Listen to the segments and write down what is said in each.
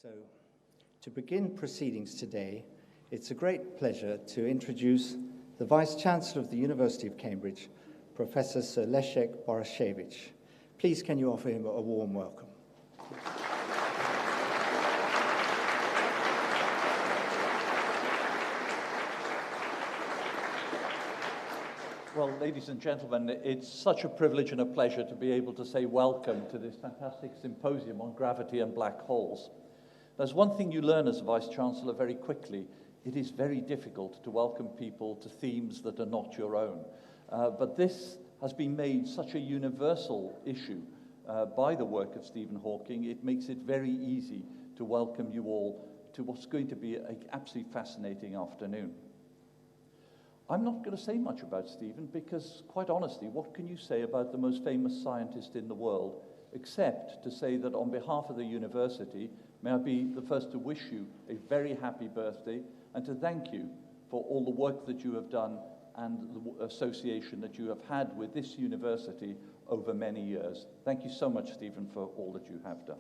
So, to begin proceedings today, it's a great pleasure to introduce the Vice-Chancellor of the University of Cambridge, Professor Sir Leszek Borashevich. Please, can you offer him a warm welcome? Well, ladies and gentlemen, it's such a privilege and a pleasure to be able to say welcome to this fantastic symposium on gravity and black holes. There's one thing you learn as a Vice-Chancellor very quickly. It is very difficult to welcome people to themes that are not your own. But this has been made such a universal issue by the work of Stephen Hawking. It makes it very easy to welcome you all to what's going to be an absolutely fascinating afternoon. I'm not going to say much about Stephen because, quite honestly, what can you say about the most famous scientist in the world, except to say that on behalf of the university, may I be the first to wish you a very happy birthday and to thank you for all the work that you have done and the association that you have had with this university over many years. Thank you so much, Stephen, for all that you have done.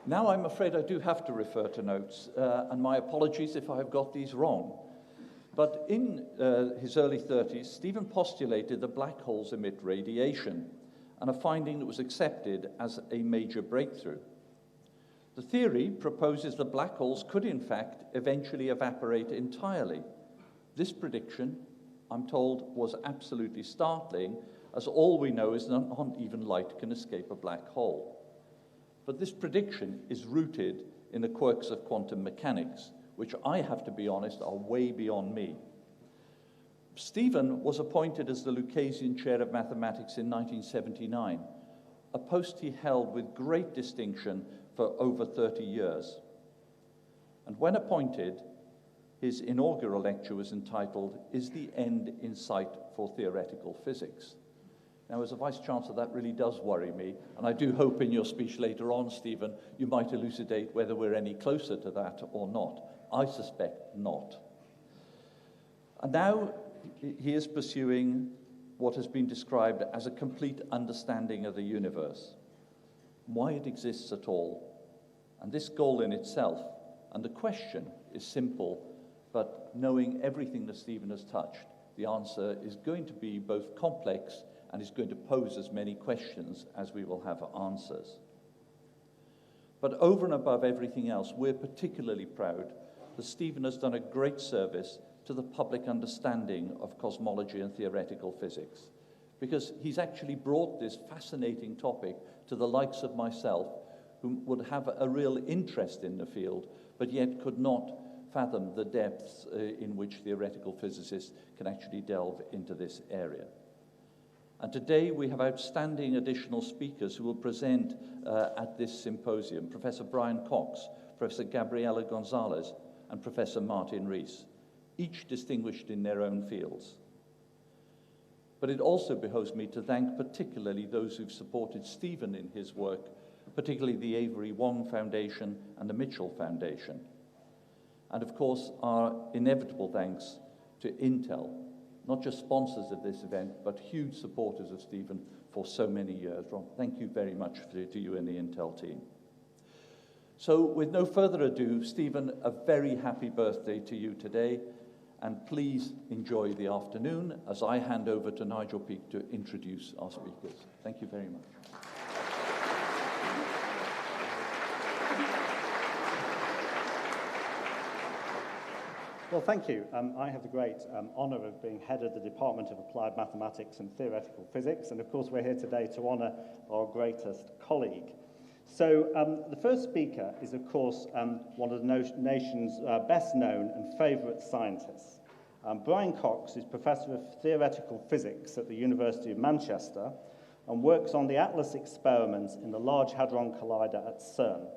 Now I'm afraid I do have to refer to notes, and my apologies if I have got these wrong. But in his early 30s, Stephen postulated that black holes emit radiation, and a finding that was accepted as a major breakthrough. The theory proposes that black holes could, in fact, eventually evaporate entirely. This prediction, I'm told, was absolutely startling, as all we know is that not even light can escape a black hole. But this prediction is rooted in the quirks of quantum mechanics, which I have to be honest are way beyond me. Stephen was appointed as the Lucasian Chair of Mathematics in 1979, a post he held with great distinction for over 30 years. And when appointed, his inaugural lecture was entitled, "Is the End in Sight for Theoretical Physics?" Now, as a Vice-Chancellor, that really does worry me, and I do hope in your speech later on, Stephen, you might elucidate whether we're any closer to that or not. I suspect not. And now he is pursuing what has been described as a complete understanding of the universe, why it exists at all. And this goal in itself, and the question is simple, but knowing everything that Stephen has touched, the answer is going to be both complex and is going to pose as many questions as we will have answers. But over and above everything else, we're particularly proud that Stephen has done a great service to the public understanding of cosmology and theoretical physics, because he's actually brought this fascinating topic to the likes of myself, who would have a real interest in the field, but yet could not fathom the depths in which theoretical physicists can actually delve into this area. And today we have outstanding additional speakers who will present at this symposium: Professor Brian Cox, Professor Gabriela Gonzalez, and Professor Martin Rees, each distinguished in their own fields. But it also behoves me to thank particularly those who've supported Stephen in his work, particularly the Avery Wong Foundation and the Mitchell Foundation. And of course, our inevitable thanks to Intel, not just sponsors of this event, but huge supporters of Stephen for so many years. Ron, thank you very much to you and the Intel team. So with no further ado, Stephen, a very happy birthday to you today, and please enjoy the afternoon as I hand over to Nigel Peake to introduce our speakers. Thank you very much. Well, thank you. I have the great honour of being head of the Department of Applied Mathematics and Theoretical Physics, and of course we're here today to honour our greatest colleague. So the first speaker is, of course, one of the nation's best known and favourite scientists. Brian Cox is Professor of Theoretical Physics at the University of Manchester and works on the ATLAS experiments in the Large Hadron Collider at CERN.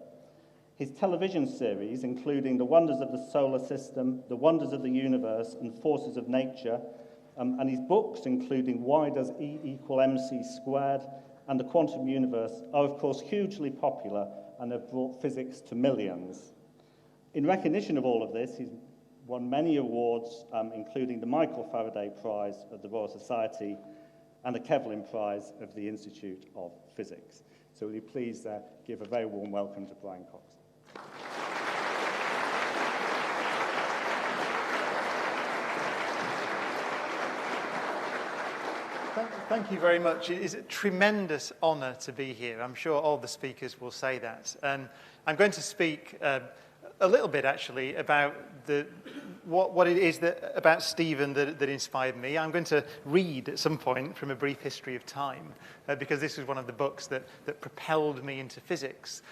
His television series, including The Wonders of the Solar System, The Wonders of the Universe, and Forces of Nature, and his books, including Why Does E Equal MC Squared and The Quantum Universe, are of course hugely popular and have brought physics to millions. In recognition of all of this, he's won many awards, including the Michael Faraday Prize of the Royal Society and the Kevlin Prize of the Institute of Physics. So will you please give a very warm welcome to Brian Cox. Thank you very much. It is a tremendous honour to be here. I'm sure all the speakers will say that. I'm going to speak a little bit, actually, about what it is about Stephen that inspired me. I'm going to read at some point from A Brief History of Time, because this is one of the books that propelled me into physics.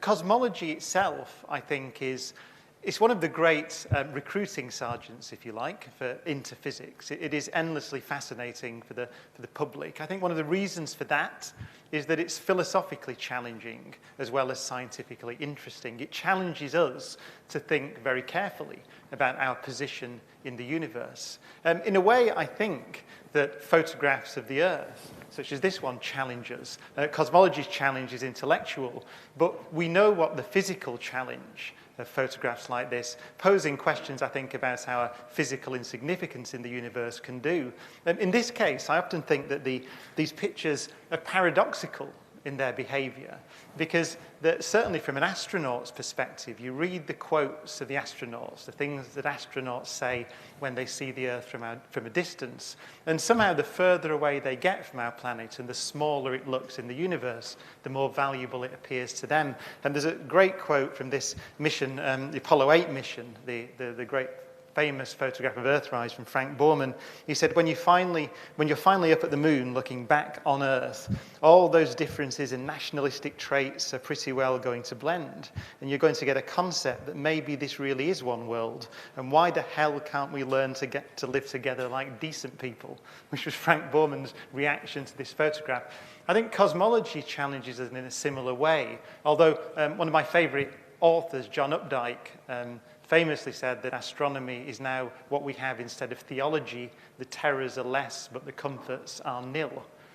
Cosmology itself, I think, it's one of the great recruiting sergeants, if you like, into physics. It is endlessly fascinating for the public. I think one of the reasons for that is that it's philosophically challenging as well as scientifically interesting. It challenges us to think very carefully about our position in the universe. In a way, I think that photographs of the Earth, such as this one, challenge us. Cosmology's challenge is intellectual, but we know what the physical challenge of photographs like this, posing questions, I think, about our physical insignificance in the universe can do. In this case, I often think that these pictures are paradoxical in their behavior, because certainly from an astronaut's perspective, you read the quotes of the astronauts, the things that astronauts say when they see the Earth from a distance, and somehow the further away they get from our planet and the smaller it looks in the universe, the more valuable it appears to them. And there's a great quote from this mission, the Apollo 8 mission, the great famous photograph of Earthrise from Frank Borman. He said, when you're finally up at the moon looking back on Earth, all those differences in nationalistic traits are pretty well going to blend, and you're going to get a concept that maybe this really is one world, and why the hell can't we learn to get to live together like decent people, which was Frank Borman's reaction to this photograph. I think cosmology challenges us in a similar way, although one of my favorite authors, John Updike, famously said that astronomy is now what we have instead of theology. The terrors are less, but the comforts are nil.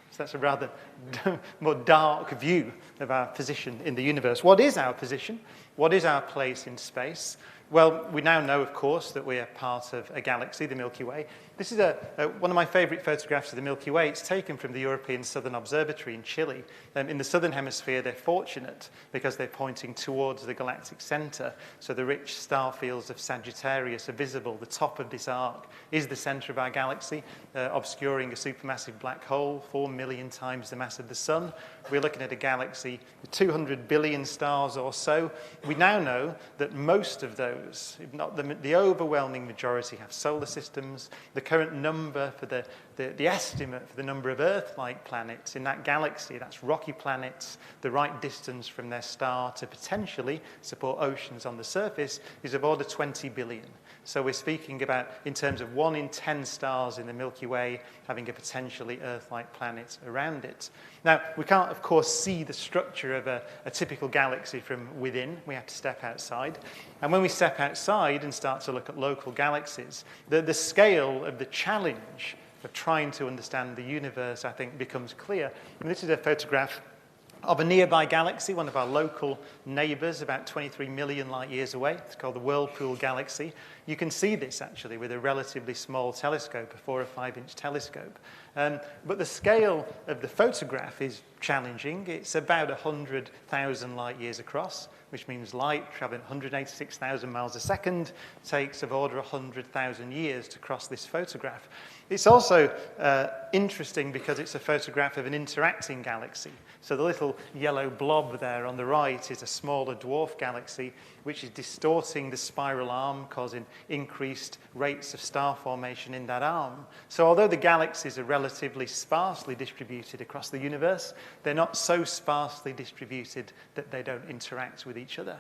So that's a rather more dark view of our position in the universe. What is our position? What is our place in space? Well, we now know, of course, that we are part of a galaxy, the Milky Way. This is one of my favorite photographs of the Milky Way. It's taken from the European Southern Observatory in Chile. In the southern hemisphere, they're fortunate because they're pointing towards the galactic center. So the rich star fields of Sagittarius are visible. The top of this arc is the center of our galaxy, obscuring a supermassive black hole, 4 million times the mass of the sun. We're looking at a galaxy with 200 billion stars or so. We now know that most of those, if not the overwhelming majority, have solar systems. The current number for the estimate for the number of Earth-like planets in that galaxy, that's rocky planets, the right distance from their star to potentially support oceans on the surface, is of order 20 billion. So we're speaking about, in terms of 1 in 10 stars in the Milky Way having a potentially Earth-like planet around it. Now, we can't, of course, see the structure of a typical galaxy from within. We have to step outside. And when we step outside and start to look at local galaxies, the scale of the challenge of trying to understand the universe, I think, becomes clear. And this is a photograph of a nearby galaxy, one of our local neighbors, about 23 million light years away. It's called the Whirlpool Galaxy. You can see this, actually, with a relatively small telescope, a 4 or 5 inch telescope. But the scale of the photograph is challenging. It's about 100,000 light years across, which means light traveling 186,000 miles a second takes of order 100,000 years to cross this photograph. It's also interesting because it's a photograph of an interacting galaxy. So the little yellow blob there on the right is a smaller dwarf galaxy, which is distorting the spiral arm, causing increased rates of star formation in that arm. So although the galaxies are relatively sparsely distributed across the universe, they're not so sparsely distributed that they don't interact with each other.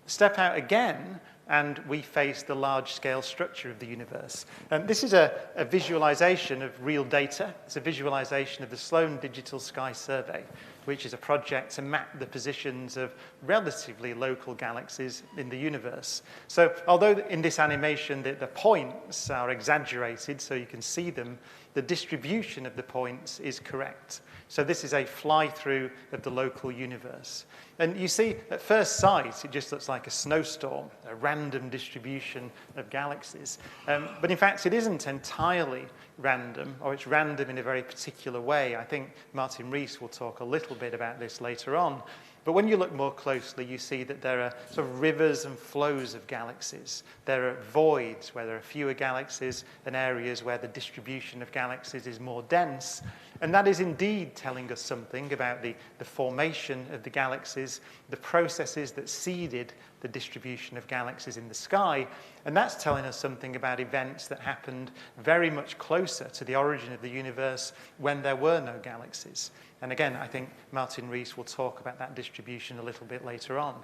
Step out again, and we face the large-scale structure of the universe. This is a visualization of real data. It's a visualization of the Sloan Digital Sky Survey, which is a project to map the positions of relatively local galaxies in the universe. So although in this animation the points are exaggerated so you can see them, the distribution of the points is correct. So this is a fly-through of the local universe. And you see, at first sight, it just looks like a snowstorm, a random distribution of galaxies. But in fact, it isn't entirely random, or it's random in a very particular way. I think Martin Rees will talk a little bit about this later on. But when you look more closely, you see that there are sort of rivers and flows of galaxies. There are voids where there are fewer galaxies and areas where the distribution of galaxies is more dense. And that is indeed telling us something about the formation of the galaxies, the processes that seeded the distribution of galaxies in the sky. And that's telling us something about events that happened very much closer to the origin of the universe when there were no galaxies. And again, I think Martin Rees will talk about that distribution a little bit later on.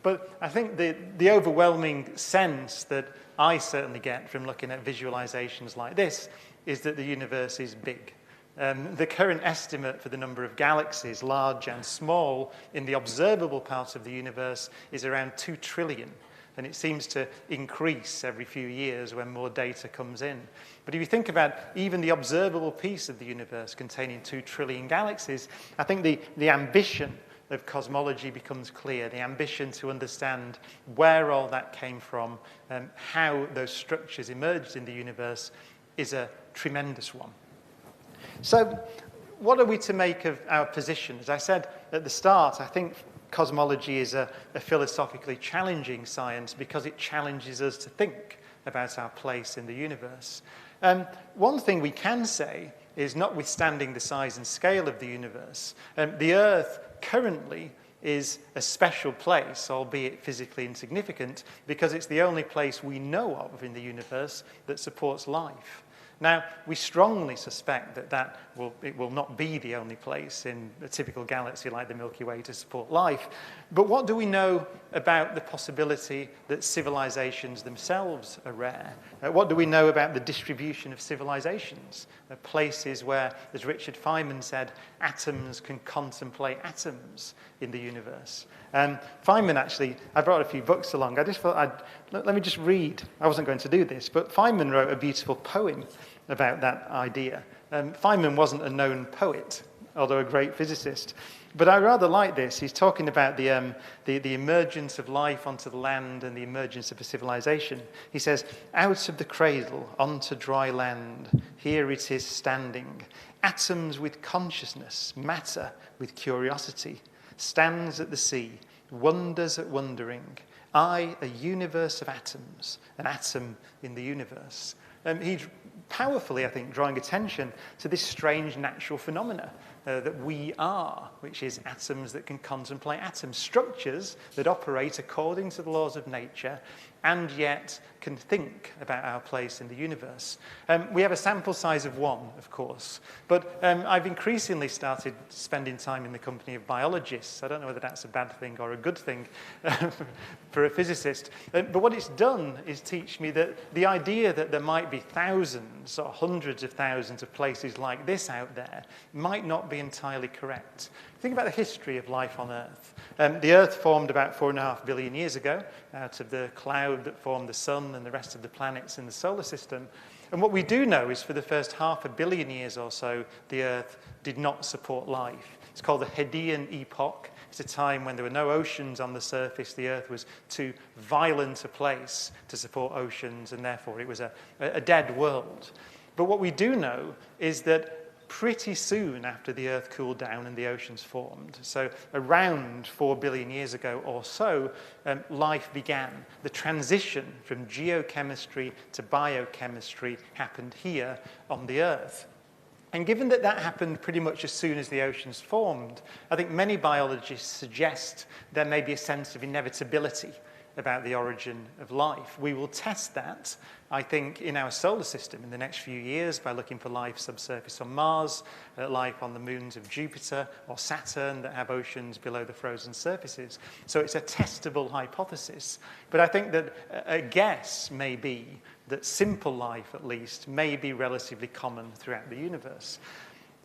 But I think the overwhelming sense that I certainly get from looking at visualizations like this is that the universe is big. The current estimate for the number of galaxies, large and small, in the observable part of the universe is around 2 trillion. And it seems to increase every few years when more data comes in. But if you think about even the observable piece of the universe containing 2 trillion galaxies, I think the ambition of cosmology becomes clear, the ambition to understand where all that came from and how those structures emerged in the universe is a tremendous one. So what are we to make of our position? As I said at the start, I think cosmology is a philosophically challenging science because it challenges us to think about our place in the universe. One thing we can say is, notwithstanding the size and scale of the universe, the Earth currently is a special place, albeit physically insignificant, because it's the only place we know of in the universe that supports life. Now, we strongly suspect that it will not be the only place in a typical galaxy like the Milky Way to support life. But what do we know about the possibility that civilizations themselves are rare? What do we know about the distribution of civilizations? Places where, as Richard Feynman said, atoms can contemplate atoms in the universe. Feynman actually, I brought a few books along. I just thought let me just read. I wasn't going to do this, but Feynman wrote a beautiful poem about that idea. Feynman wasn't a known poet, although a great physicist. But I rather like this. He's talking about the emergence of life onto the land and the emergence of a civilization. He says, "Out of the cradle onto dry land, here it is standing. Atoms with consciousness, matter with curiosity. Stands at the sea, wonders at wondering. I, a universe of atoms, an atom in the universe." He's powerfully, I think, drawing attention to this strange natural phenomena that we are, which is atoms that can contemplate atoms, structures that operate according to the laws of nature and yet can think about our place in the universe. We have a sample size of 1, of course, but I've increasingly started spending time in the company of biologists. I don't know whether that's a bad thing or a good thing for a physicist, but what it's done is teach me that the idea that there might be thousands or hundreds of thousands of places like this out there might not be entirely correct. Think about the history of life on Earth. The Earth formed about 4.5 billion years ago out of the cloud that formed the sun and the rest of the planets in the solar system. And what we do know is for the first 500 million years or so, the Earth did not support life. It's called the Hadean epoch. It's a time when there were no oceans on the surface. The Earth was too violent a place to support oceans, and therefore it was a dead world. But what we do know is that pretty soon after the Earth cooled down and the oceans formed, so around 4 billion years ago or so, life began. The transition from geochemistry to biochemistry happened here on the Earth. And given that that happened pretty much as soon as the oceans formed, I think many biologists suggest there may be a sense of inevitability about the origin of life. We will test that, I think, in our solar system in the next few years by looking for life subsurface on Mars, life on the moons of Jupiter or Saturn that have oceans below the frozen surfaces. So it's a testable hypothesis. But I think that a guess may be that simple life, at least, may be relatively common throughout the universe.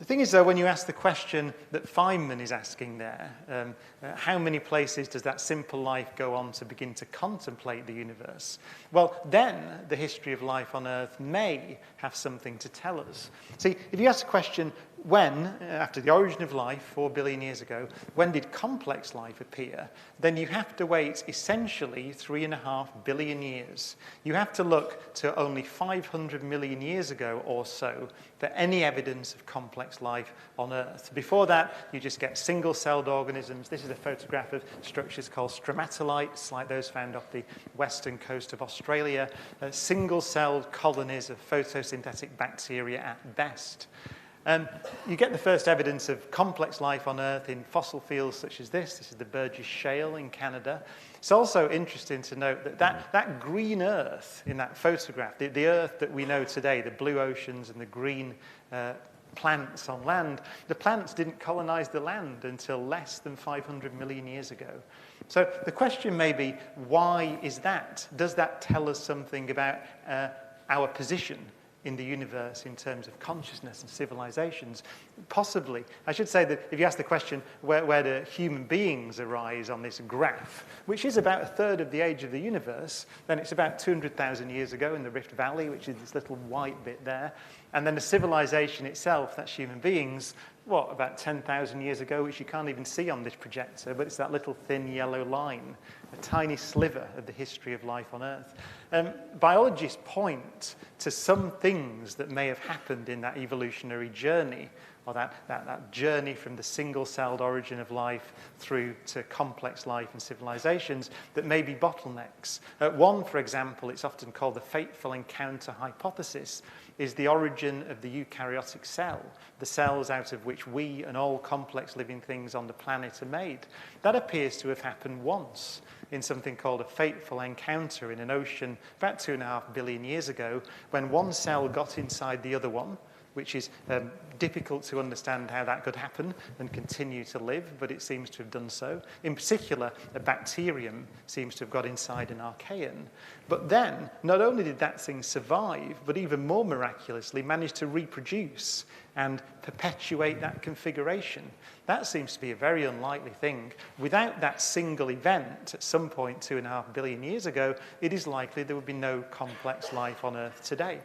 The thing is, though, when you ask the question that Feynman is asking there, how many places does that simple life go on to begin to contemplate the universe? Well, then the history of life on Earth may have something to tell us. See, if you ask the question, when, after the origin of life 4 billion years ago, when did complex life appear? Then you have to wait essentially 3.5 billion years. You have to look to only 500 million years ago or so for any evidence of complex life on Earth. Before that, you just get single-celled organisms. This is a photograph of structures called stromatolites, like those found off the western coast of Australia, single-celled colonies of photosynthetic bacteria at best. You get the first evidence of complex life on Earth in fossil fields such as this. This is the Burgess Shale in Canada. It's also interesting to note that green Earth in that photograph, the Earth that we know today, the blue oceans and the green plants on land, the plants didn't colonize the land until less than 500 million years ago. So the question may be, why is that? Does that tell us something about our position in the universe in terms of consciousness and civilizations? Possibly. I should say that if you ask the question, where do human beings arise on this graph, which is about a third of the age of the universe, then it's about 200,000 years ago in the Rift Valley, which is this little white bit there. And then the civilization itself, that's human beings, about 10,000 years ago, which you can't even see on this projector, but it's that little thin yellow line, a tiny sliver of the history of life on Earth. Biologists point to some things that may have happened in that evolutionary journey, or that journey from the single-celled origin of life through to complex life and civilizations that may be bottlenecks. One, for example, it's often called the fateful encounter hypothesis, is the origin of the eukaryotic cell, the cells out of which we and all complex living things on the planet are made. That appears to have happened once in something called a fateful encounter in an ocean about 2.5 billion years ago, when one cell got inside the other one, which is difficult to understand how that could happen and continue to live, but it seems to have done so. In particular, a bacterium seems to have got inside an archaean. But then, not only did that thing survive, but even more miraculously managed to reproduce and perpetuate that configuration. That seems to be a very unlikely thing. Without that single event, at some point 2.5 billion years ago, it is likely there would be no complex life on Earth today.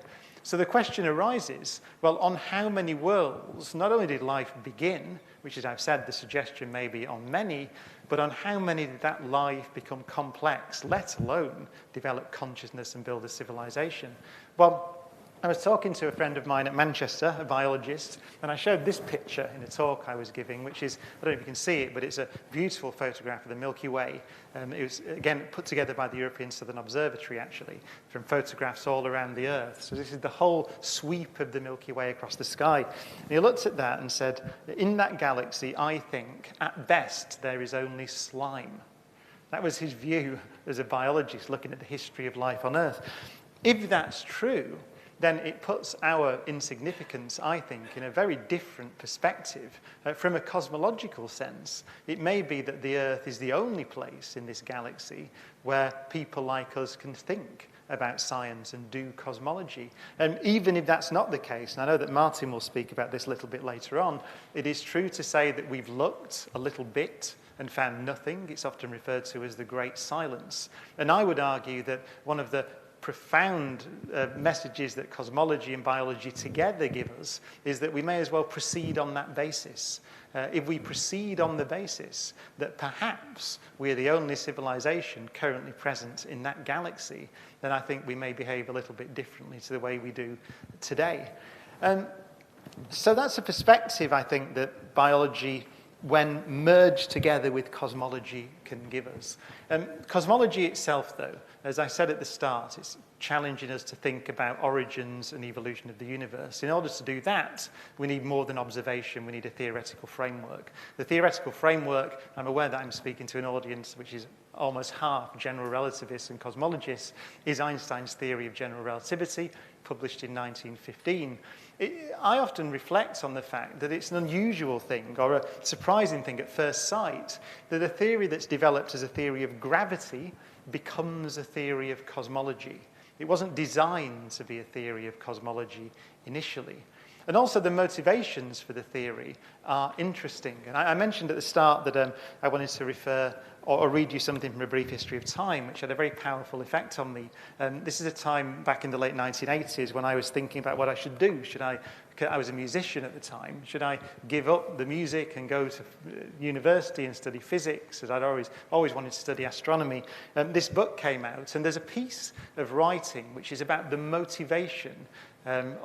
So the question arises, well, on how many worlds, not only did life begin, which, as I've said, the suggestion may be on many, but on how many did that life become complex, let alone develop consciousness and build a civilization? Well, I was talking to a friend of mine at Manchester, a biologist, and I showed this picture in a talk I was giving, which is, I don't know if you can see it, but it's a beautiful photograph of the Milky Way. It was, again, put together by the European Southern Observatory, actually, from photographs all around the Earth. So this is the whole sweep of the Milky Way across the sky. And he looked at that and said, in that galaxy, I think, at best, there is only slime. That was his view as a biologist looking at the history of life on Earth. If that's true, then it puts our insignificance, I think, in a very different perspective. From a cosmological sense, it may be that the Earth is the only place in this galaxy where people like us can think about science and do cosmology. And even if that's not the case, and I know that Martin will speak about this a little bit later on, it is true to say that we've looked a little bit and found nothing. It's often referred to as the Great Silence. And I would argue that one of the profound messages that cosmology and biology together give us is that we may as well proceed on that basis. If we proceed on the basis that perhaps we're the only civilization currently present in that galaxy, then I think we may behave a little bit differently to the way we do today. So that's a perspective, I think, that biology, when merged together with cosmology, can give us. Cosmology itself, though, as I said at the start, it's challenging us to think about origins and evolution of the universe. In order to do that, we need more than observation. We need a theoretical framework. The theoretical framework, I'm aware that I'm speaking to an audience which is almost half general relativists and cosmologists, is Einstein's theory of general relativity, published in 1915. I often reflect on the fact that it's an unusual thing, or a surprising thing at first sight, that a theory that's developed as a theory of gravity becomes a theory of cosmology. It wasn't designed to be a theory of cosmology initially. And also the motivations for the theory are interesting. And I mentioned at the start that I wanted to refer or read you something from A Brief History of Time, which had a very powerful effect on me. This is a time back in the late 1980s when I was thinking about what I should do. I was a musician at the time. Should I give up the music and go to university and study physics, as I'd always wanted to study astronomy? This book came out, and there's a piece of writing which is about the motivation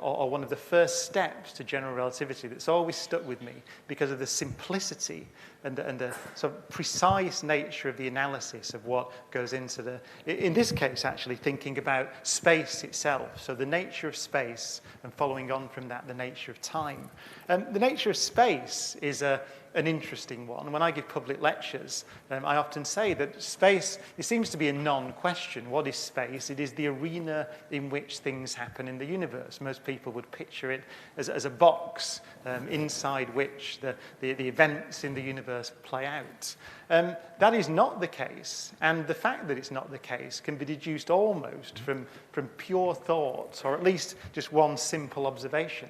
or one of the first steps to general relativity that's always stuck with me because of the simplicity and the sort of precise nature of the analysis of what goes into in this case, actually thinking about space itself. So the nature of space, and following on from that, the nature of time. The nature of space is an interesting one. When I give public lectures, I often say that space, it seems to be a non-question. What is space? It is the arena in which things happen in the universe. Most people would picture it as a box inside which the events in the universe play out. That is not the case, and the fact that it's not the case can be deduced almost from pure thought, or at least just one simple observation.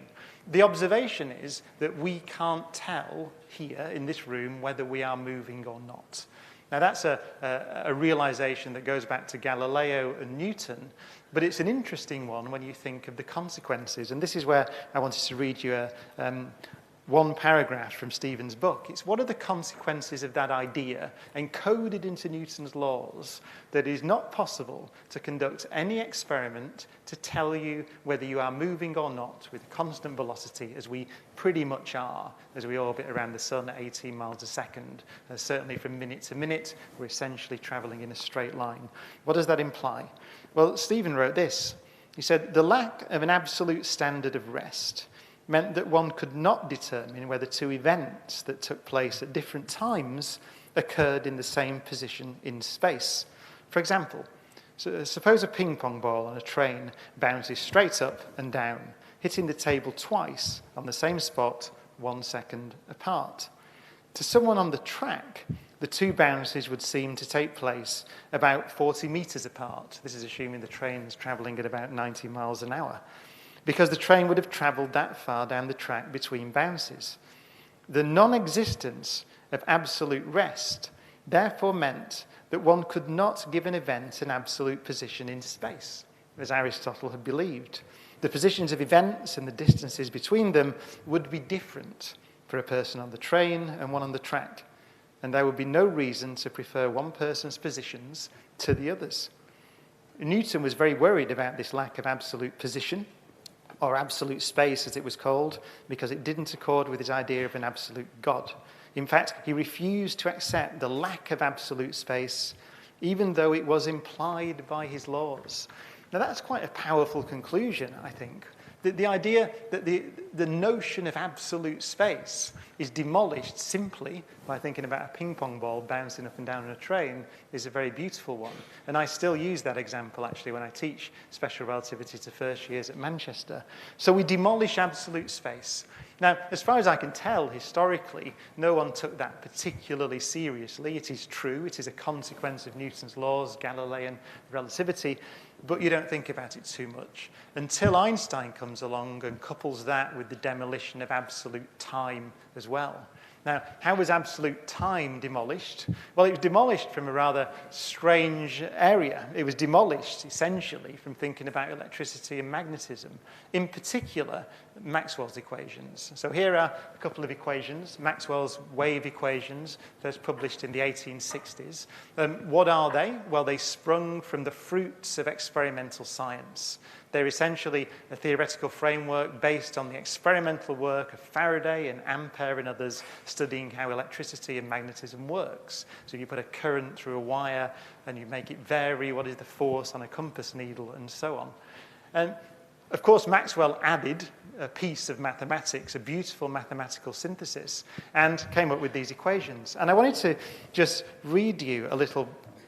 The observation is that we can't tell here in this room whether we are moving or not. Now that's a realization that goes back to Galileo and Newton, but it's an interesting one when you think of the consequences. And this is where I wanted to read you one paragraph from Stephen's book. It's what are the consequences of that idea encoded into Newton's laws that it is not possible to conduct any experiment to tell you whether you are moving or not with constant velocity, as we pretty much are as we orbit around the sun at 18 miles a second. Certainly from minute to minute, we're essentially traveling in a straight line. What does that imply? Well, Stephen wrote this. He said, the lack of an absolute standard of rest meant that one could not determine whether two events that took place at different times occurred in the same position in space. For example, suppose a ping pong ball on a train bounces straight up and down, hitting the table twice on the same spot 1 second apart. To someone on the track, the two bounces would seem to take place about 40 meters apart. This is assuming the train is traveling at about 90 miles an hour, because the train would have traveled that far down the track between bounces. The non-existence of absolute rest therefore meant that one could not give an event an absolute position in space, as Aristotle had believed. The positions of events and the distances between them would be different for a person on the train and one on the track, and there would be no reason to prefer one person's positions to the others. Newton was very worried about this lack of absolute position, or absolute space as it was called, because it didn't accord with his idea of an absolute God. In fact, he refused to accept the lack of absolute space, even though it was implied by his laws. Now that's quite a powerful conclusion, I think. The idea that the notion of absolute space is demolished simply by thinking about a ping pong ball bouncing up and down on a train is a very beautiful one. And I still use that example, actually, when I teach special relativity to first years at Manchester. So we demolish absolute space. Now, as far as I can tell, historically, no one took that particularly seriously. It is true, it is a consequence of Newton's laws, Galilean relativity, but you don't think about it too much until Einstein comes along and couples that with the demolition of absolute time as well. Now, how was absolute time demolished? Well, it was demolished from a rather strange area. It was demolished, essentially, from thinking about electricity and magnetism, in particular, Maxwell's equations. So here are a couple of equations, Maxwell's wave equations, first published in the 1860s. What are they? Well, they sprung from the fruits of experimental science. They're essentially a theoretical framework based on the experimental work of Faraday and Ampere and others studying how electricity and magnetism works. So you put a current through a wire and you make it vary what is the force on a compass needle and so on. And of course, Maxwell added a piece of mathematics, a beautiful mathematical synthesis, and came up with these equations. And I wanted to just read you a little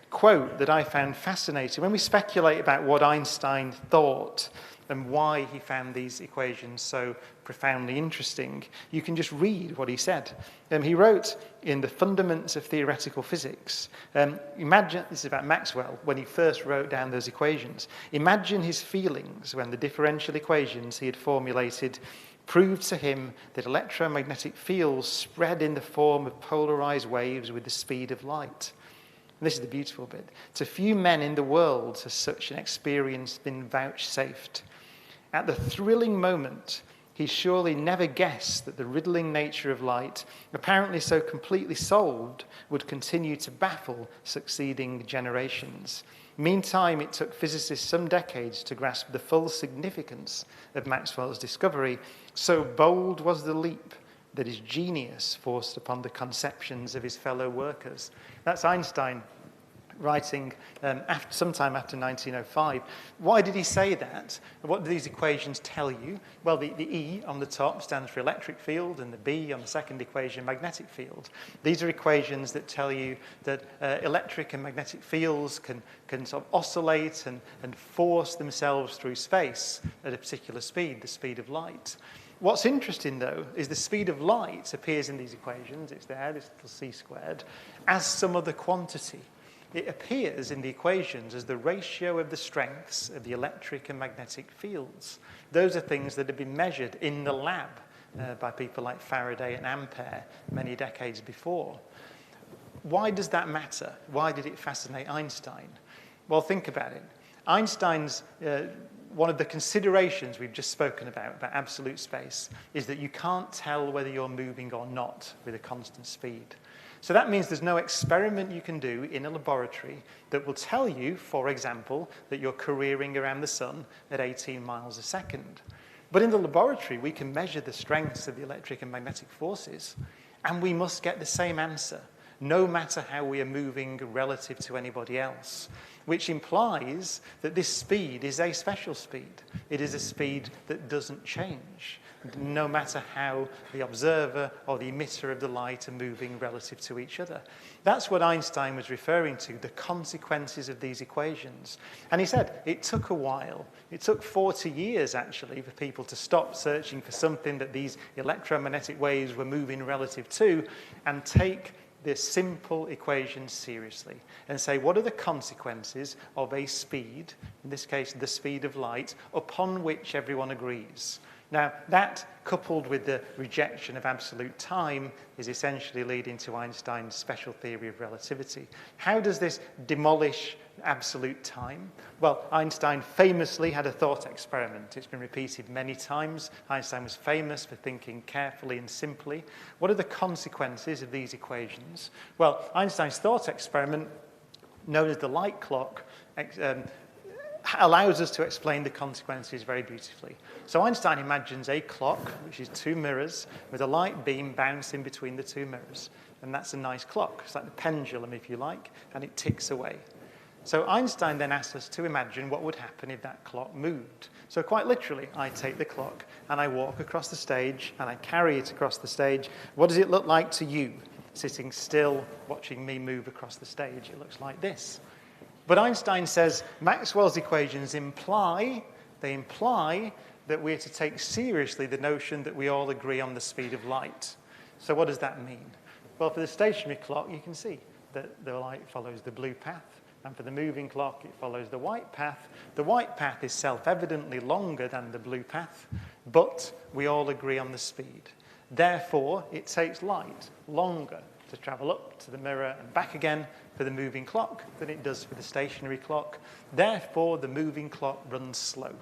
quote that I found fascinating. When we speculate about what Einstein thought and why he found these equations so profoundly interesting, you can just read what he said. He wrote in the Fundaments of Theoretical Physics, imagine, this is about Maxwell, when he first wrote down those equations. Imagine his feelings when the differential equations he had formulated proved to him that electromagnetic fields spread in the form of polarized waves with the speed of light. And this is the beautiful bit. To few men in the world has such an experience been vouchsafed. At the thrilling moment, he surely never guessed that the riddling nature of light, apparently so completely solved, would continue to baffle succeeding generations. Meantime, it took physicists some decades to grasp the full significance of Maxwell's discovery. So bold was the leap that his genius forced upon the conceptions of his fellow workers. That's Einstein writing sometime after 1905. Why did he say that? What do these equations tell you? Well, the E on the top stands for electric field, and the B on the second equation, magnetic field. These are equations that tell you that electric and magnetic fields can sort of oscillate and force themselves through space at a particular speed, the speed of light. What's interesting, though, is the speed of light appears in these equations. It's there, this little c squared, as some other quantity. It appears in the equations as the ratio of the strengths of the electric and magnetic fields. Those are things that have been measured in the lab by people like Faraday and Ampere many decades before. Why does that matter? Why did it fascinate Einstein? Well, think about it. Einstein's one of the considerations we've just spoken about absolute space, is that you can't tell whether you're moving or not with a constant speed. So that means there's no experiment you can do in a laboratory that will tell you, for example, that you're careering around the sun at 18 miles a second. But in the laboratory, we can measure the strengths of the electric and magnetic forces, and we must get the same answer, no matter how we are moving relative to anybody else, which implies that this speed is a special speed. It is a speed that doesn't change, no matter how the observer or the emitter of the light are moving relative to each other. That's what Einstein was referring to, the consequences of these equations. And he said it took a while. It took 40 years, actually, for people to stop searching for something that these electromagnetic waves were moving relative to and take this simple equation seriously and say, what are the consequences of a speed, in this case, the speed of light, upon which everyone agrees? Now, that, coupled with the rejection of absolute time, is essentially leading to Einstein's special theory of relativity. How does this demolish absolute time? Well, Einstein famously had a thought experiment. It's been repeated many times. Einstein was famous for thinking carefully and simply. What are the consequences of these equations? Well, Einstein's thought experiment, known as the light clock, allows us to explain the consequences very beautifully. So Einstein imagines a clock, which is two mirrors, with a light beam bouncing between the two mirrors. And that's a nice clock. It's like the pendulum, if you like, and it ticks away. So Einstein then asks us to imagine what would happen if that clock moved. So quite literally, I take the clock and I walk across the stage and I carry it across the stage. What does it look like to you, sitting still, watching me move across the stage? It looks like this. But Einstein says Maxwell's equations imply that we're to take seriously the notion that we all agree on the speed of light. So what does that mean? Well, for the stationary clock, you can see that the light follows the blue path. And for the moving clock, it follows the white path. The white path is self-evidently longer than the blue path, but we all agree on the speed. Therefore, it takes light longer to travel up to the mirror and back again for the moving clock than it does for the stationary clock. Therefore, the moving clock runs slow.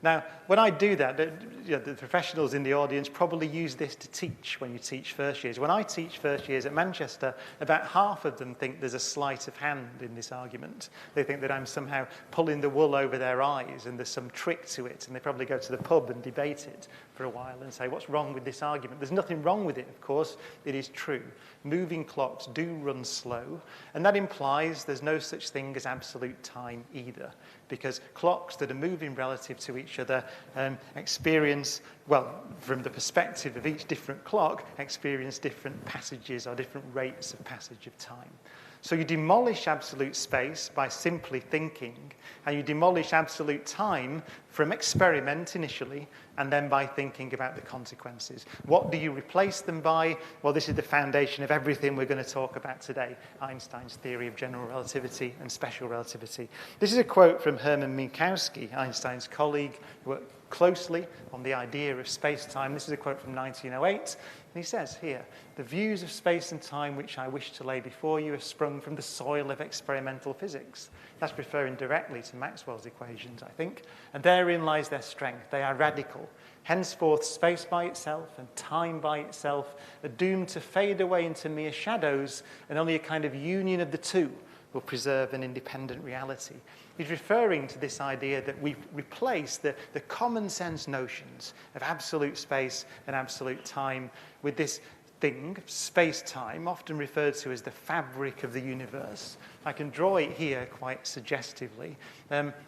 Now, when I do that, the professionals in the audience probably use this to teach when you teach first years. When I teach first years at Manchester, about half of them think there's a sleight of hand in this argument. They think that I'm somehow pulling the wool over their eyes and there's some trick to it, and they probably go to the pub and debate it for a while and say, what's wrong with this argument? There's nothing wrong with it, of course. It is true. Moving clocks do run slow, and that implies there's no such thing as absolute time either, because clocks that are moving relative to each other experience experience, well, from the perspective of each different clock, experience different passages or different rates of passage of time. So you demolish absolute space by simply thinking, and you demolish absolute time from experiment initially, and then by thinking about the consequences. What do you replace them by? Well, this is the foundation of everything we're going to talk about today, Einstein's theory of general relativity and special relativity. This is a quote from Hermann Minkowski, Einstein's colleague, who worked closely on the idea of space-time. This is a quote from 1908. And he says here, "The views of space and time which I wish to lay before you have sprung from the soil of experimental physics." That's referring directly to Maxwell's equations, I think. And therein lies their strength. They are radical. Henceforth, space by itself and time by itself are doomed to fade away into mere shadows, and only a kind of union of the two will preserve an independent reality. He's referring to this idea that we've replaced the common sense notions of absolute space and absolute time with this thing, space-time, often referred to as the fabric of the universe. I can draw it here quite suggestively.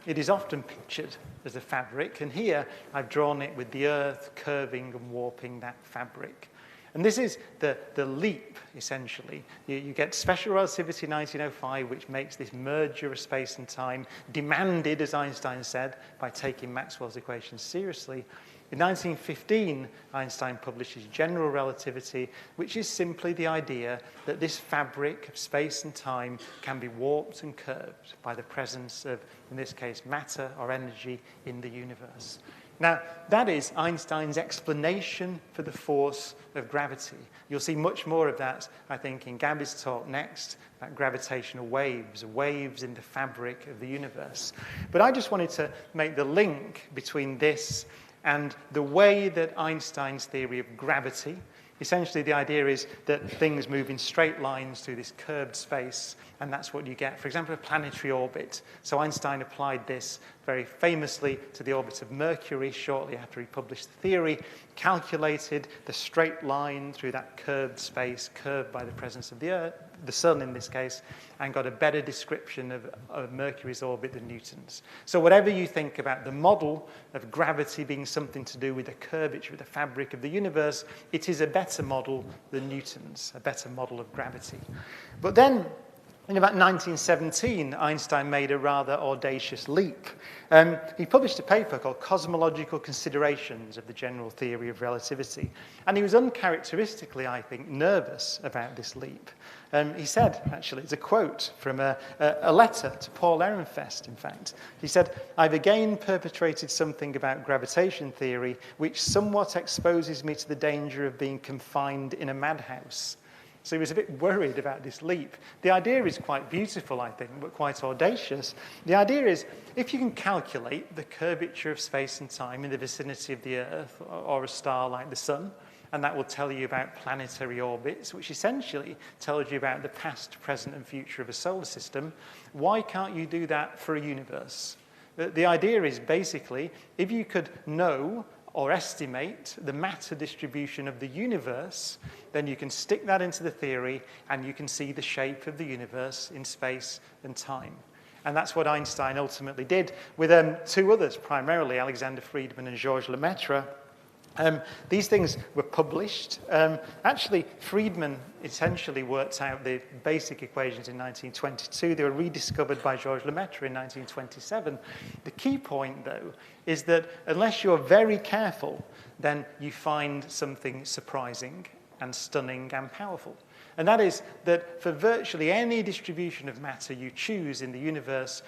It is often pictured as a fabric, and here I've drawn it with the Earth curving and warping that fabric. And this is the leap, essentially. You get special relativity in 1905, which makes this merger of space and time demanded, as Einstein said, by taking Maxwell's equations seriously. In 1915, Einstein publishes general relativity, which is simply the idea that this fabric of space and time can be warped and curved by the presence of, in this case, matter or energy in the universe. Now, that is Einstein's explanation for the force of gravity. You'll see much more of that, I think, in Gabby's talk next, about gravitational waves, waves in the fabric of the universe. But I just wanted to make the link between this and the way that Einstein's theory of gravity, essentially the idea is that things move in straight lines through this curved space, and that's what you get. For example, a planetary orbit. So Einstein applied this very famously to the orbit of Mercury shortly after he published the theory, calculated the straight line through that curved space, curved by the presence of the Earth, the Sun in this case, and got a better description of Mercury's orbit than Newton's. So whatever you think about the model of gravity being something to do with the curvature of the fabric of the universe, it is a better model than Newton's, a better model of gravity. But then, in about 1917, Einstein made a rather audacious leap. He published a paper called Cosmological Considerations of the General Theory of Relativity. And he was uncharacteristically, I think, nervous about this leap. He said, actually, it's a quote from a letter to Paul Ehrenfest, in fact. He said, "I've again perpetrated something about gravitation theory which somewhat exposes me to the danger of being confined in a madhouse." So he was a bit worried about this leap. The idea is quite beautiful, I think, but quite audacious. The idea is, if you can calculate the curvature of space and time in the vicinity of the Earth or a star like the Sun, and that will tell you about planetary orbits, which essentially tells you about the past, present, and future of a solar system, why can't you do that for a universe? The idea is basically, if you could know or estimate the matter distribution of the universe, then you can stick that into the theory and you can see the shape of the universe in space and time. And that's what Einstein ultimately did with two others, primarily Alexander Friedmann and Georges Lemaitre. These things were published. Actually, Friedmann essentially worked out the basic equations in 1922. They were rediscovered by Georges Lemaitre in 1927. The key point, though, is that unless you're very careful, then you find something surprising and stunning and powerful. And that is that for virtually any distribution of matter you choose in the universe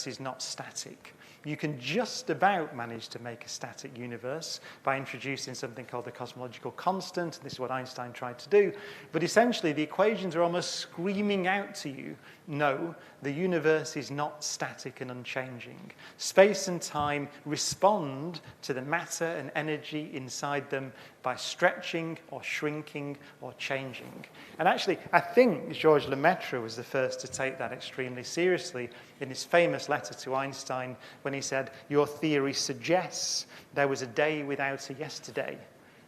is not static. You can just about manage to make a static universe by introducing something called the cosmological constant. This is what Einstein tried to do. But essentially, the equations are almost screaming out to you, no, the universe is not static and unchanging. Space and time respond to the matter and energy inside them by stretching or shrinking or changing. And actually, I think Georges Lemaitre was the first to take that extremely seriously in his famous letter to Einstein when he said, "Your theory suggests there was a day without a yesterday."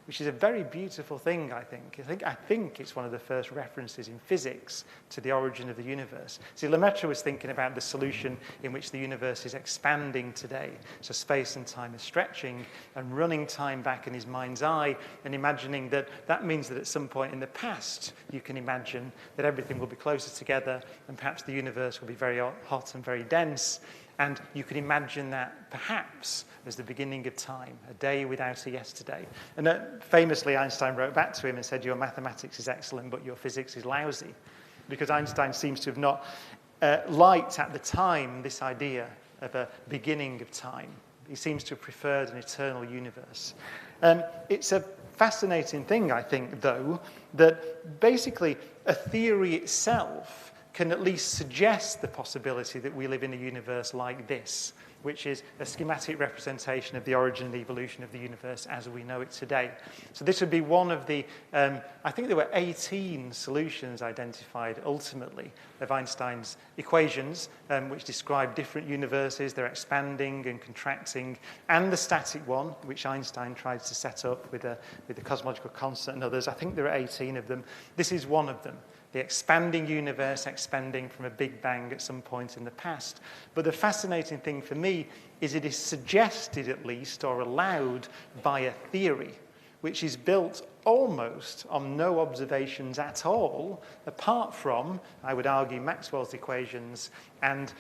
which is a very beautiful thing, I think. I think it's one of the first references in physics to the origin of the universe. See, Lemaitre was thinking about the solution in which the universe is expanding today. So space and time is stretching and running time back in his mind's eye and imagining that that means that at some point in the past, you can imagine that everything will be closer together and perhaps the universe will be very hot and very dense. And you can imagine that perhaps as the beginning of time, a day without a yesterday. And famously, Einstein wrote back to him and said, your mathematics is excellent, but your physics is lousy. Because Einstein seems to have not liked at the time this idea of a beginning of time. He seems to have preferred an eternal universe. It's a fascinating thing, I think, though, that basically a theory itself can at least suggest the possibility that we live in a universe like this, which is a schematic representation of the origin and evolution of the universe as we know it today. So this would be one of the, I think there were 18 solutions identified ultimately of Einstein's equations, which describe different universes, they're expanding and contracting, and the static one, which Einstein tried to set up with the cosmological constant and others. I think there are 18 of them. This is one of them. The expanding universe expanding from a big bang at some point in the past. But the fascinating thing for me is it is suggested at least or allowed by a theory which is built almost on no observations at all, apart from, I would argue, Maxwell's equations and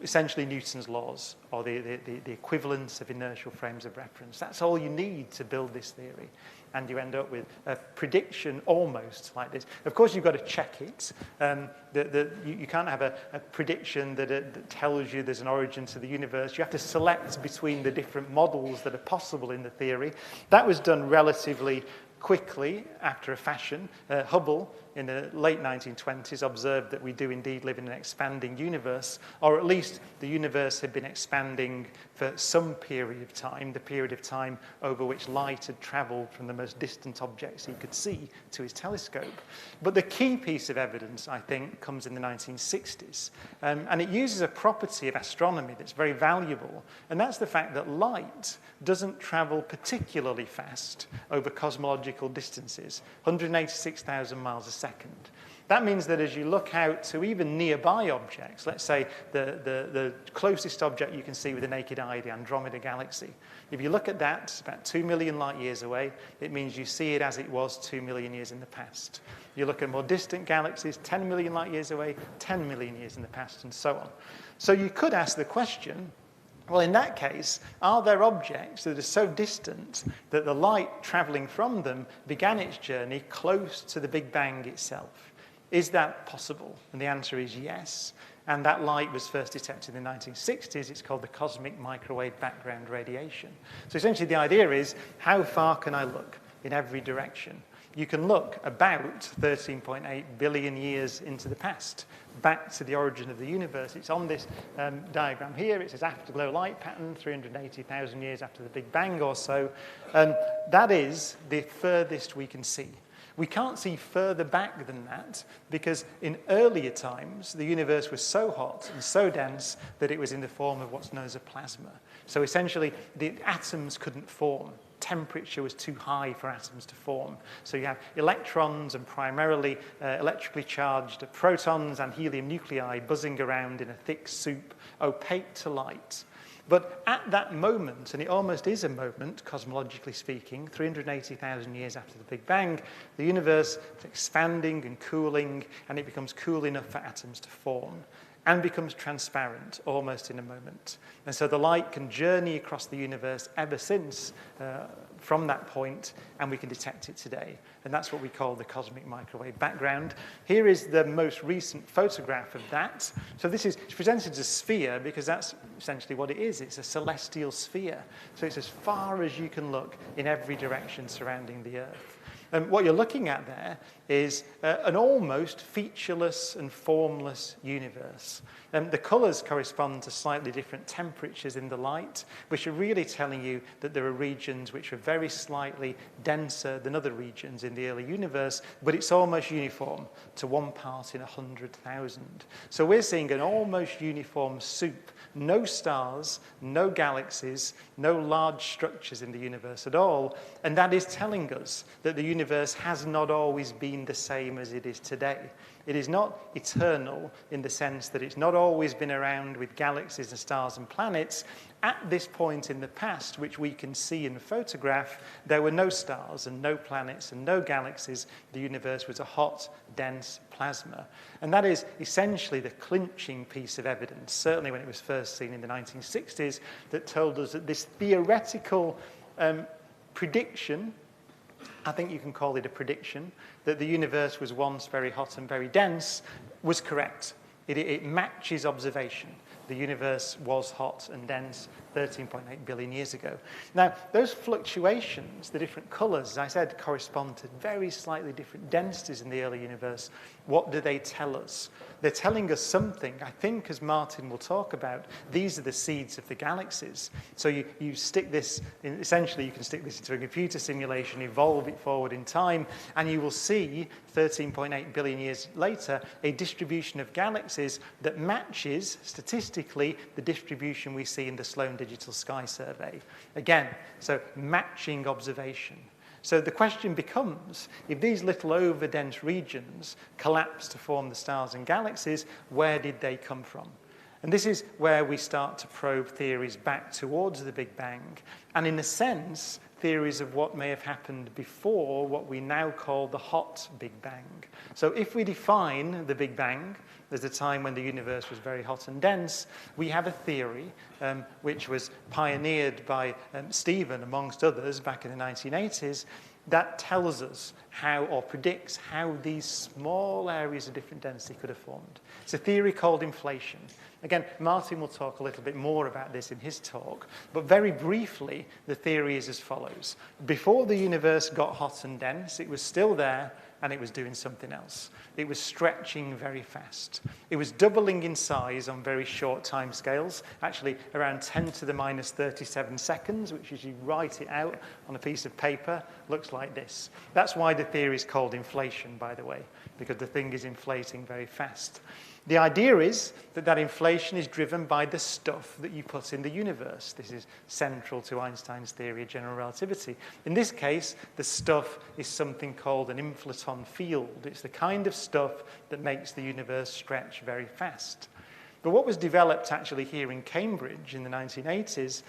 essentially Newton's laws, or the equivalence of inertial frames of reference. That's all you need to build this theory. And you end up with a prediction almost like this. Of course, you've got to check it. You can't have a prediction that tells you there's an origin to the universe. You have to select between the different models that are possible in the theory. That was done relatively quickly after a fashion. Hubble, in the late 1920s, observed that we do indeed live in an expanding universe, or at least the universe had been expanding for some period of time, the period of time over which light had traveled from the most distant objects he could see to his telescope. But the key piece of evidence, I think, comes in the 1960s. And it uses a property of astronomy that's very valuable, and that's the fact that light doesn't travel particularly fast over cosmological distances, 186,000 miles a second. That means that as you look out to even nearby objects, let's say the closest object you can see with the naked eye, the Andromeda Galaxy, if you look at that, it's about 2 million light years away. It means you see it as it was 2 million years in the past. You look at more distant galaxies, 10 million light years away, 10 million years in the past, and so on. So you could ask the question, well, in that case, are there objects that are so distant that the light traveling from them began its journey close to the Big Bang itself? Is that possible? And the answer is yes. And that light was first detected in the 1960s. It's called the cosmic microwave background radiation. So essentially the idea is, how far can I look in every direction? You can look about 13.8 billion years into the past, back to the origin of the universe. It's on this diagram here. It says afterglow light pattern, 380,000 years after the Big Bang or so. That is the furthest we can see. We can't see further back than that because in earlier times, the universe was so hot and so dense that it was in the form of what's known as a plasma. So essentially, the atoms couldn't form. Temperature was too high for atoms to form. So you have electrons and primarily electrically charged protons and helium nuclei buzzing around in a thick soup, opaque to light. But at that moment, and it almost is a moment, cosmologically speaking, 380,000 years after the Big Bang, the universe is expanding and cooling, and it becomes cool enough for atoms to form, and becomes transparent almost in a moment. And so the light can journey across the universe ever since from that point, and we can detect it today. And that's what we call the cosmic microwave background. Here is the most recent photograph of that. So this is presented as a sphere because that's essentially what it is. It's a celestial sphere. So it's as far as you can look in every direction surrounding the Earth. And what you're looking at there is an almost featureless and formless universe. The colours correspond to slightly different temperatures in the light, which are really telling you that there are regions which are very slightly denser than other regions in the early universe, but it's almost uniform to 1 part in 100,000. So we're seeing an almost uniform soup. No stars, no galaxies, no large structures in the universe at all. And that is telling us that the universe has not always been the same as it is today. It is not eternal in the sense that it's not always been around with galaxies and stars and planets. At this point in the past, which we can see and photograph, there were no stars and no planets and no galaxies. The universe was a hot, dense plasma. And that is essentially the clinching piece of evidence, certainly when it was first seen in the 1960s, that told us that this theoretical prediction, I think you can call it a prediction, that the universe was once very hot and very dense, was correct. It matches observation. The universe was hot and dense 13.8 billion years ago. Now, those fluctuations, the different colours, as I said, correspond to very slightly different densities in the early universe. What do they tell us? They're telling us something. I think, as Martin will talk about, these are the seeds of the galaxies. So you stick this, essentially you can stick this into a computer simulation, evolve it forward in time, and you will see, 13.8 billion years later, a distribution of galaxies that matches, statistically, the distribution we see in the Sloan Digital Sky Survey. Again, so matching observation. So the question becomes, if these little overdense regions collapse to form the stars and galaxies, where did they come from? And this is where we start to probe theories back towards the Big Bang, and in a sense, theories of what may have happened before what we now call the hot Big Bang. So if we define the Big Bang as a time when the universe was very hot and dense, we have a theory which was pioneered by Stephen, amongst others, back in the 1980s, that tells us how, or predicts how, these small areas of different density could have formed. It's a theory called inflation. Again, Martin will talk a little bit more about this in his talk, but very briefly, the theory is as follows. Before the universe got hot and dense, it was still there, and it was doing something else. It was stretching very fast. It was doubling in size on very short time scales, actually around 10 to the minus 37 seconds, which as you write it out on a piece of paper, looks like this. That's why the theory is called inflation, by the way, because the thing is inflating very fast. The idea is that that inflation is driven by the stuff that you put in the universe. This is central to Einstein's theory of general relativity. In this case, the stuff is something called an inflaton field. It's the kind of stuff that makes the universe stretch very fast. But what was developed actually here in Cambridge in the 1980s,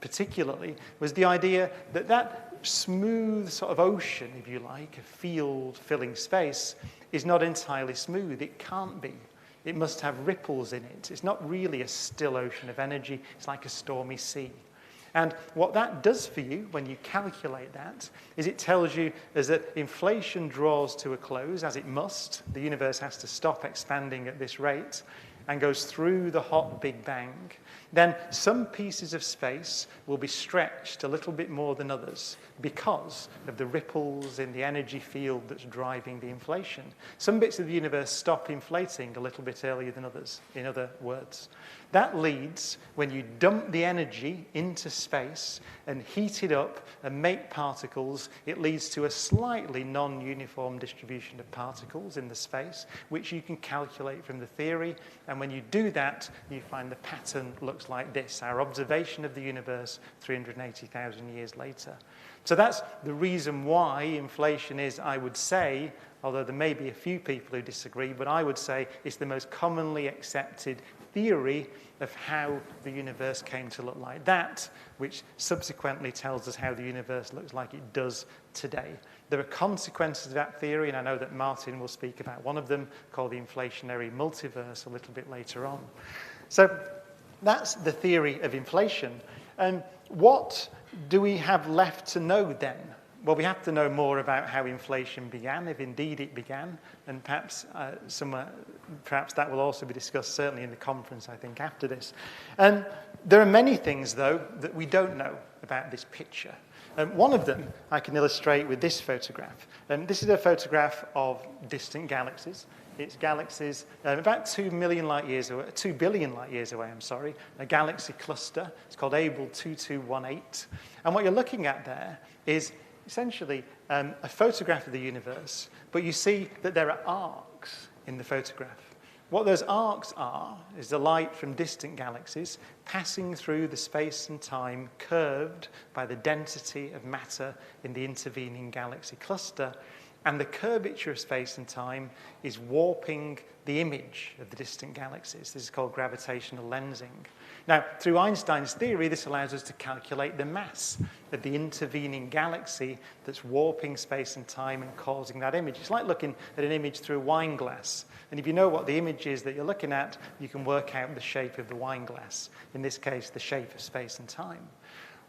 particularly, was the idea that that smooth sort of ocean, if you like, a field filling space, is not entirely smooth. It can't be. It must have ripples in it. It's not really a still ocean of energy. It's like a stormy sea. And what that does for you when you calculate that is it tells you as that inflation draws to a close, as it must. The universe has to stop expanding at this rate and goes through the hot Big Bang. Then some pieces of space will be stretched a little bit more than others because of the ripples in the energy field that's driving the inflation. Some bits of the universe stop inflating a little bit earlier than others, in other words. That leads, when you dump the energy into space and heat it up and make particles, it leads to a slightly non-uniform distribution of particles in the space, which you can calculate from the theory. And when you do that, you find the pattern looks like this, our observation of the universe 380,000 years later. So that's the reason why inflation is, I would say, although there may be a few people who disagree, but I would say it's the most commonly accepted theory of how the universe came to look like that, which subsequently tells us how the universe looks like it does today. There are consequences of that theory, and I know that Martin will speak about one of them, called the inflationary multiverse, a little bit later on. So that's the theory of inflation. And what do we have left to know then? Well, we have to know more about how inflation began, if indeed it began, and perhaps perhaps that will also be discussed, certainly in the conference, I think, after this. And There are many things, though, that we don't know about this picture. One of them I can illustrate with this photograph. This is a photograph of distant galaxies. It's galaxies about 2 billion light years away, a galaxy cluster. It's called Abell 2218. And what you're looking at there is essentially a photograph of the universe, but you see that there are arcs in the photograph. What those arcs are is the light from distant galaxies passing through the space and time curved by the density of matter in the intervening galaxy cluster. And the curvature of space and time is warping the image of the distant galaxies. This is called gravitational lensing. Now, through Einstein's theory, this allows us to calculate the mass of the intervening galaxy that's warping space and time and causing that image. It's like looking at an image through a wine glass. And if you know what the image is that you're looking at, you can work out the shape of the wine glass. In this case, the shape of space and time.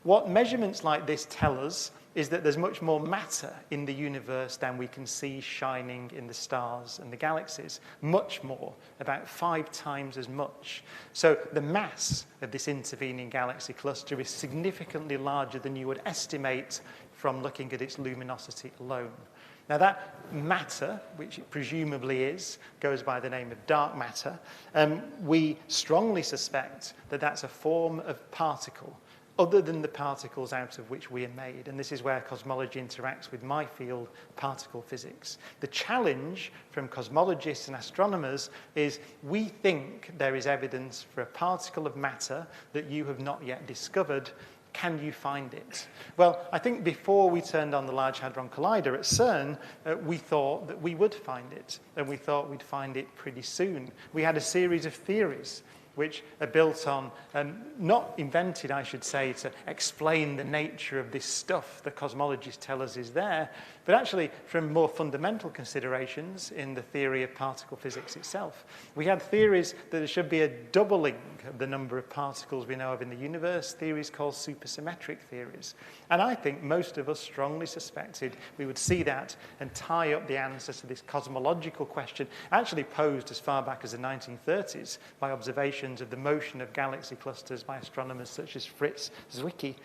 What measurements like this tell us is that there's much more matter in the universe than we can see shining in the stars and the galaxies. Much more, about 5 times as much. So the mass of this intervening galaxy cluster is significantly larger than you would estimate from looking at its luminosity alone. Now that matter, which it presumably is, goes by the name of dark matter. We strongly suspect that that's a form of particle, other than the particles out of which we are made. And this is where cosmology interacts with my field, particle physics. The challenge from cosmologists and astronomers is we think there is evidence for a particle of matter that you have not yet discovered. Can you find it? Well, I think before we turned on the Large Hadron Collider at CERN, we thought that we would find it, and we thought we'd find it pretty soon. We had a series of theories which are built on, not invented, I should say, to explain the nature of this stuff that cosmologists tell us is there, but actually from more fundamental considerations in the theory of particle physics itself. We had theories that there should be a doubling of the number of particles we know of in the universe, theories called supersymmetric theories. And I think most of us strongly suspected we would see that and tie up the answer to this cosmological question, actually posed as far back as the 1930s by observations of the motion of galaxy clusters by astronomers such as Fritz Zwicky.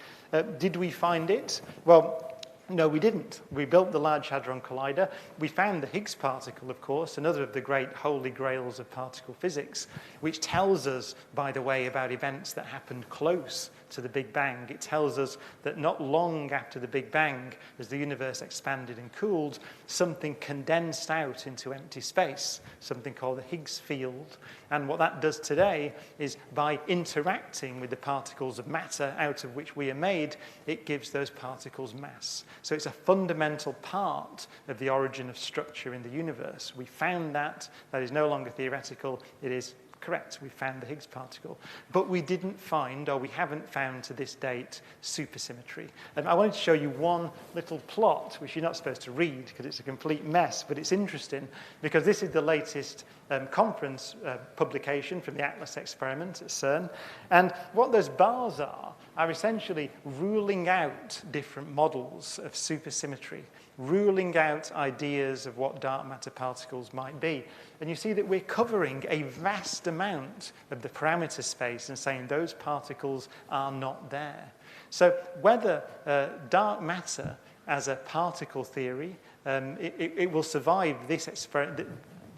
Did we find it? Well, no, we didn't. We built the Large Hadron Collider. We found the Higgs particle, of course, another of the great holy grails of particle physics, which tells us, by the way, about events that happened close to the Big Bang. It tells us that not long after the Big Bang, as the universe expanded and cooled, something condensed out into empty space, something called the Higgs field. And what that does today is, by interacting with the particles of matter out of which we are made, it gives those particles mass. So it's a fundamental part of the origin of structure in the universe. We found that. That is no longer theoretical. It is correct. We found the Higgs particle. But we didn't find, or we haven't found to this date, supersymmetry. And I wanted to show you one little plot, which you're not supposed to read because it's a complete mess, but it's interesting because this is the latest conference publication from the ATLAS experiment at CERN. And what those bars are essentially ruling out different models of supersymmetry, ruling out ideas of what dark matter particles might be. And you see that we're covering a vast amount of the parameter space and saying those particles are not there. So whether dark matter as a particle theory, it will survive this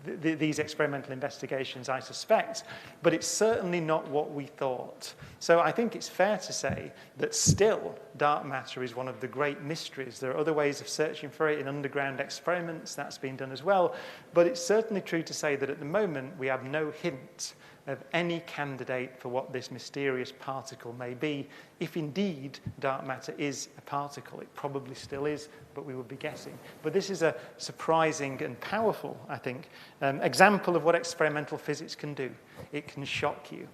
these experimental investigations, I suspect, but it's certainly not what we thought. So I think it's fair to say that still dark matter is one of the great mysteries. There are other ways of searching for it in underground experiments. That's been done as well. But it's certainly true to say that at the moment we have no hint of any candidate for what this mysterious particle may be. If indeed dark matter is a particle, it probably still is, but we would be guessing. But this is a surprising and powerful, I think, example of what experimental physics can do. It can shock you.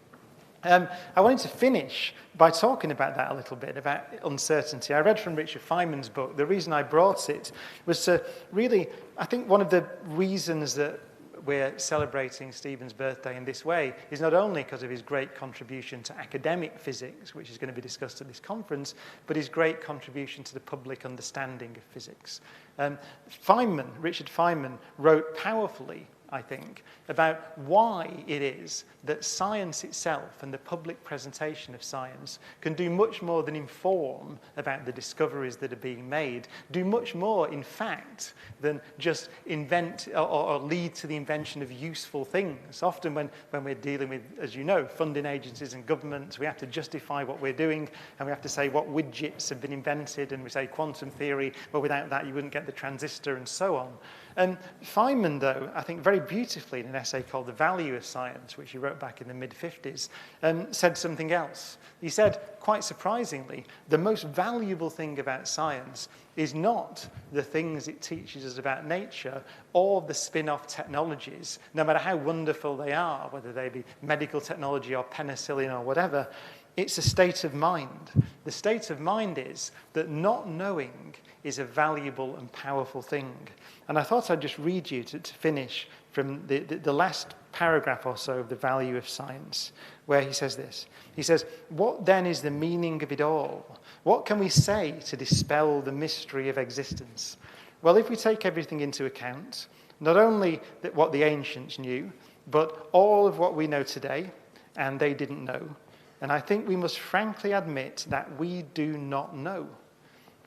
I wanted to finish by talking about that a little bit, about uncertainty. I read from Richard Feynman's book. The reason I brought it was to really, I think one of the reasons that we're celebrating Stephen's birthday in this way is not only because of his great contribution to academic physics, which is going to be discussed at this conference, but his great contribution to the public understanding of physics. Richard Feynman, wrote powerfully I think, about why it is that science itself and the public presentation of science can do much more than inform about the discoveries that are being made, do much more, in fact, than just invent or lead to the invention of useful things. Often when we're dealing with, as you know, funding agencies and governments, we have to justify what we're doing, and we have to say what widgets have been invented, and we say quantum theory, well, without that you wouldn't get the transistor, and so on. And Feynman, though, I think very beautifully in an essay called The Value of Science, which he wrote back in the mid-50s, said something else. He said, quite surprisingly, the most valuable thing about science is not the things it teaches us about nature or the spin-off technologies, no matter how wonderful they are, whether they be medical technology or penicillin or whatever. It's a state of mind. The state of mind is that not knowing is a valuable and powerful thing. And I thought I'd just read you to finish from the last paragraph or so of The Value of Science, where he says this. He says, "What then is the meaning of it all? What can we say to dispel the mystery of existence? Well, if we take everything into account, not only what the ancients knew, but all of what we know today, and they didn't know, and I think we must frankly admit that we do not know.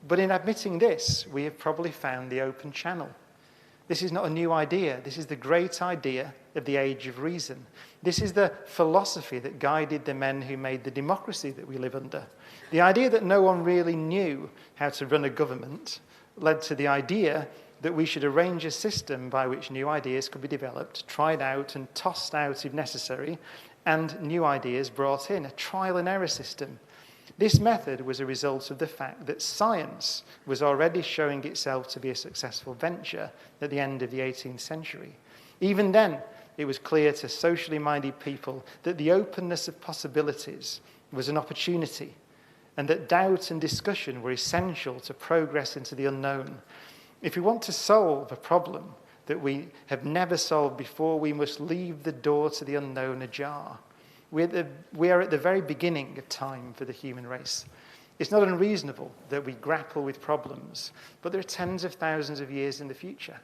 But in admitting this, we have probably found the open channel. This is not a new idea. This is the great idea of the age of reason. This is the philosophy that guided the men who made the democracy that we live under. The idea that no one really knew how to run a government led to the idea that we should arrange a system by which new ideas could be developed, tried out and tossed out if necessary, and new ideas brought in, a trial and error system. This method was a result of the fact that science was already showing itself to be a successful venture at the end of the 18th century. Even then, it was clear to socially minded people that the openness of possibilities was an opportunity, and that doubt and discussion were essential to progress into the unknown. If we want to solve a problem that we have never solved before, we must leave the door to the unknown ajar. We are at the very beginning of time for the human race. It's not unreasonable that we grapple with problems, but there are tens of thousands of years in the future.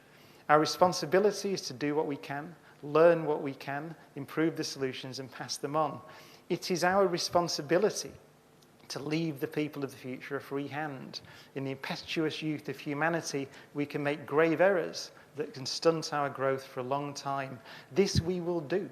Our responsibility is to do what we can, learn what we can, improve the solutions, and pass them on. It is our responsibility to leave the people of the future a free hand. In the impetuous youth of humanity, we can make grave errors that can stunt our growth for a long time. This we will do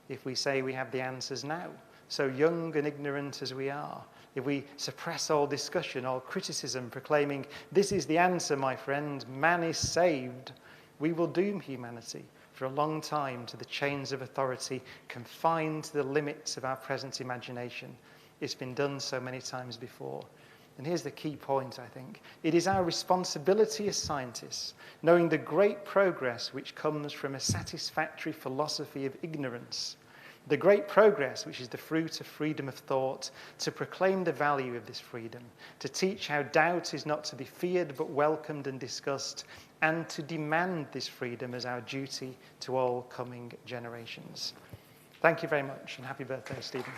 if we say we have the answers now, so young and ignorant as we are. If we suppress all discussion, all criticism, proclaiming, this is the answer, my friend, man is saved, we will doom humanity for a long time to the chains of authority, confined to the limits of our present imagination. It's been done so many times before. And here's the key point, I think. It is our responsibility as scientists, knowing the great progress which comes from a satisfactory philosophy of ignorance, the great progress which is the fruit of freedom of thought, to proclaim the value of this freedom, to teach how doubt is not to be feared but welcomed and discussed, and to demand this freedom as our duty to all coming generations. Thank you very much, and happy birthday, Stephen.